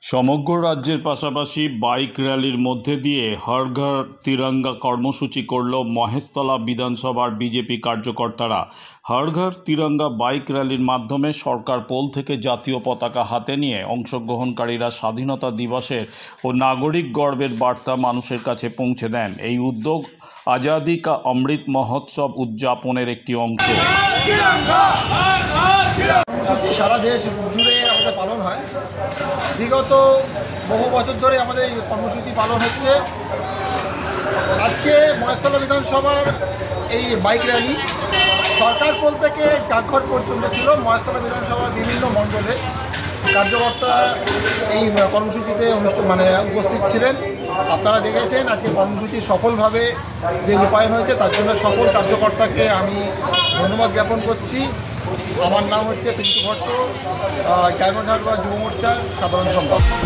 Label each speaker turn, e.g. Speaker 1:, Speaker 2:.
Speaker 1: সমগ্র রাজ্যের পাশাপাশি বাইক র্যালির মধ্যে দিয়ে হর ঘর তিরঙ্গা কর্মসূচি করল মহেশতলা বিধানসভার বিজেপি কার্যকর্তারা। হর ঘর তিরঙ্গা বাইক র্যালির মাধ্যমে সরকার পোল থেকে জাতীয় পতাকা হাতে নিয়ে অংশগ্রহণকারীরা স্বাধীনতা দিবসের ও নাগরিক গর্বের বার্তা মানুষের কাছে পৌঁছে দেন। এই উদ্যোগ আজাদি কা অমৃত মহোৎসব উদযাপনের একটি অংশ।
Speaker 2: সারা দেশ জুড়ে আমাদের পালন হয়। বিগত বহু বছর ধরে আমাদের এই কর্মসূচি পালন হচ্ছে। আজকে মহেশতলা বিধানসভার এই বাইক র্যালি সরকার পোল থেকে ডাকঘর পর্যন্ত ছিল। মহেশতলা বিধানসভার বিভিন্ন মণ্ডলের কার্যকর্তা এই কর্মসূচিতে উপস্থিত ছিলেন। আপনারা দেখেছেন আজকে কর্মসূচি সফলভাবে যে রূপায়ণ হয়েছে তার জন্য সকল কার্যকর্তাকে আমি ধন্যবাদ জ্ঞাপন করছি। আমার নাম হচ্ছে পিন্টু ভট্ট, ডায়মন্ড হারবার যুব মোর্চার সাধারণ সম্পাদক।